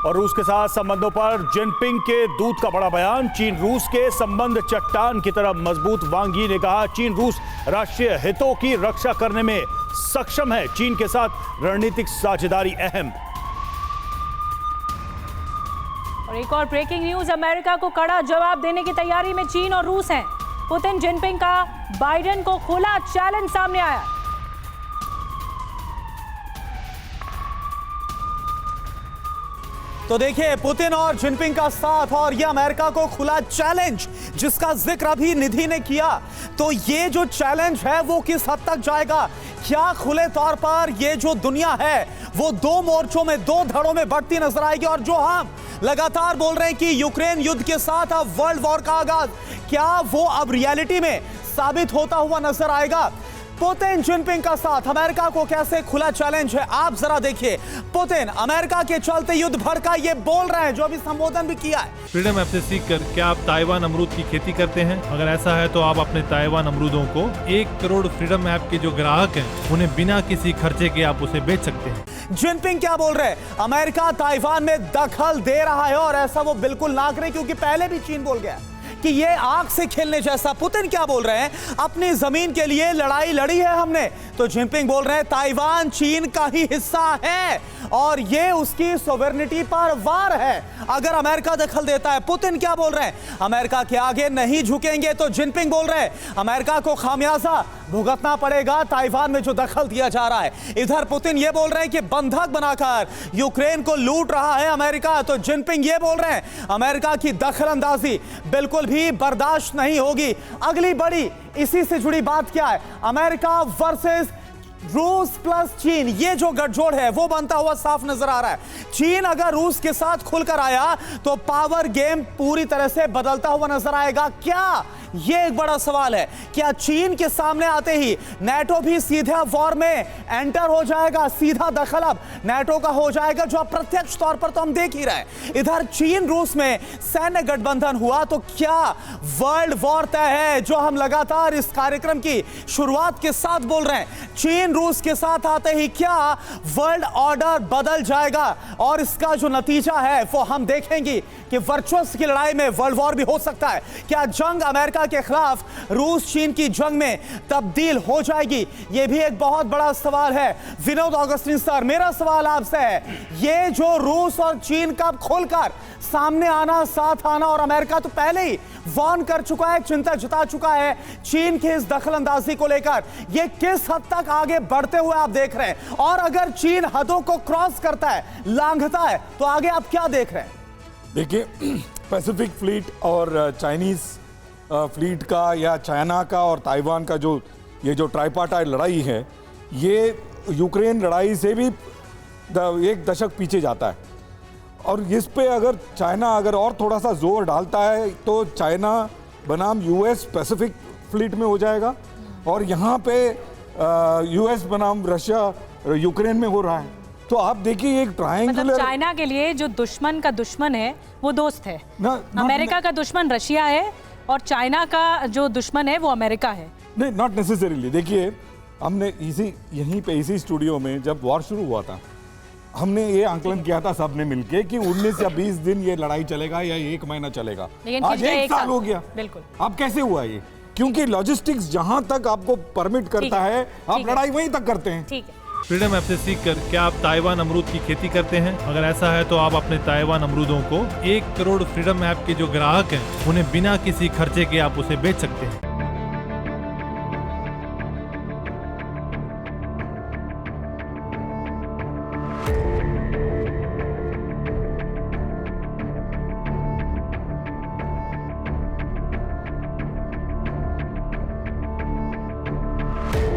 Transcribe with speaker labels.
Speaker 1: और रूस के साथ संबंधों पर जिनपिंग के दूत का बड़ा बयान। चीन रूस के संबंध चट्टान की तरह मजबूत। वांग यी ने कहा, चीन रूस राष्ट्रीय हितों की रक्षा करने में सक्षम है। चीन के साथ रणनीतिक साझेदारी अहम।
Speaker 2: और एक और ब्रेकिंग न्यूज, अमेरिका को कड़ा जवाब देने की तैयारी में चीन और रूस हैं। पुतिन जिनपिंग का बाइडेन को खुला चैलेंज सामने आया।
Speaker 3: तो देखिए, पुतिन और जिनपिंग का साथ और ये अमेरिका को खुला चैलेंज जिसका जिक्र अभी निधि ने किया। तो ये जो चैलेंज है वो किस हद तक जाएगा? क्या खुले तौर पर ये जो दुनिया है वो दो मोर्चों में, दो धड़ों में बढ़ती नजर आएगी? और जो हम लगातार बोल रहे हैं कि यूक्रेन युद्ध के साथ अब वर्ल्ड वॉर का आगाज, क्या वो अब रियलिटी में साबित होता हुआ नजर आएगा? पुतिन जिनपिंग का साथ अमेरिका को कैसे खुला चैलेंज है, आप जरा देखिए। पुतिन अमेरिका के चलते युद्ध भर का ये बोल रहे हैं, जो अभी संबोधन भी किया है।
Speaker 4: फ्रीडम ऐप से सीखकर क्या आप ताइवान अमरूद की खेती करते हैं? अगर ऐसा है तो आप अपने ताइवान अमरूदों को 1 करोड़ फ्रीडम ऐप के जो ग्राहक हैं उन्हें बिना किसी खर्चे के आप उसे बेच सकते हैं।
Speaker 3: जिनपिंग क्या बोल रहे हैं? अमेरिका ताइवान में दखल दे रहा है और ऐसा वो बिल्कुल ना करे, क्योंकि पहले भी चीन बोल गया कि ये आग से खेलने जैसा। पुतिन क्या बोल रहे हैं? अपनी जमीन के लिए लड़ाई लड़ी है हमने। तो जिनपिंग बोल रहे हैं ताइवान चीन का ही हिस्सा है और ये उसकी सॉवरेनिटी पर वार है अगर अमेरिका दखल देता है। पुतिन क्या बोल रहे हैं? अमेरिका के आगे नहीं झुकेंगे। तो जिनपिंग बोल रहे हैं अमेरिका को खामियाजा भुगतना पड़ेगा ताइवान में जो दखल दिया जा रहा है। इधर पुतिन ये बोल रहे हैं कि बंधक बनाकर यूक्रेन को लूट रहा है अमेरिका। तो जिनपिंग ये बोल रहे हैं अमेरिका की दखल अंदाजी बिल्कुल भी बर्दाश्त नहीं होगी। अगली बड़ी इसी से जुड़ी बात क्या है? अमेरिका वर्सेस रूस प्लस चीन, ये जो गठजोड़ है वो बनता हुआ साफ नजर आ रहा है। चीन अगर रूस के साथ खुलकर आया तो पावर गेम पूरी तरह से बदलता हुआ नजर आएगा। क्या ये एक बड़ा सवाल है? क्या चीन के सामने आते ही नेटो भी सीधा वॉर में एंटर हो जाएगा? सीधा दखल अब नेटो का हो जाएगा, जो प्रत्यक्ष तौर पर तो हम देख ही रहे हैं। इधर चीन रूस में सैन्य गठबंधन हुआ तो क्या वर्ल्ड वॉर तय है, जो हम लगातार इस कार्यक्रम की शुरुआत के साथ बोल रहे हैं। चीन रूस के साथ आते ही क्या वर्ल्ड ऑर्डर बदल जाएगा? और इसका जो नतीजा है वो हम देखेंगे कि वर्चस्व की लड़ाई में वर्ल्ड वॉर भी हो सकता है। क्या जंग अमेरिका के खिलाफ रूस चीन की जंग में तब्दील हो जाएगी? यह भी एक बहुत बड़ा सवाल है। विनोद ऑगस्टिन सर, मेरा सवाल आपसे है, ये जो रूस और चीन का खुलकर सामने आना, साथ आना, और अमेरिका तो पहले ही वार्न कर चुका है, चिंता जता चुका है चीन के इस दखल अंदाजी को लेकर, ये किस हद तक आगे बढ़ते हुए आप देख रहे हैं? और अगर चीन हदों को क्रॉस करता है, लांघता है, तो आगे आप क्या देख रहे हैं?
Speaker 5: देखिए, पैसिफिक फ्लीट और चाइनीज फ्लीट का या चाइना का और ताइवान का जो ये जो ट्राइपार्टाइट लड़ाई है, ये यूक्रेन लड़ाई से भी 1 दशक पीछे जाता है। और इस पे अगर चाइना अगर और थोड़ा सा जोर डालता है तो चाइना बनाम यूएस पैसिफिक फ्लीट में हो जाएगा, और यहाँ पे यूएस बनाम रशिया यूक्रेन में हो रहा है। तो आप देखिए एक ट्रायंगुलर,
Speaker 2: मतलब चाइना के लिए जो दुश्मन का दुश्मन है वो दोस्त है। अमेरिका का दुश्मन रशिया है और चाइना का जो दुश्मन है वो अमेरिका है।
Speaker 5: नहीं, नॉट नेसेसरीली। देखिए, हमने यहीं पे इसी स्टूडियो में जब वॉर शुरू हुआ था, हमने ये आंकलन किया था सबने मिलके कि 19 या 20 दिन ये लड़ाई चलेगा या 1 महीना चलेगा। आज 1 साल हो गया।
Speaker 2: बिल्कुल।
Speaker 5: अब कैसे हुआ ये? क्योंकि लॉजिस्टिक्स जहां तक आपको परमिट करता है, आप लड़ाई वहीं तक करते हैं।
Speaker 2: ठीक है।
Speaker 4: फ्रीडम ऐप से सीखकर क्या आप ताइवान अमरूद की खेती करते हैं? अगर ऐसा है तो आप अपने ताइवान अमरूदों को 1 करोड़ फ्रीडम ऐप के जो ग्राहक हैं उन्हें बिना किसी खर्चे के आप उसे बेच सकते हैं।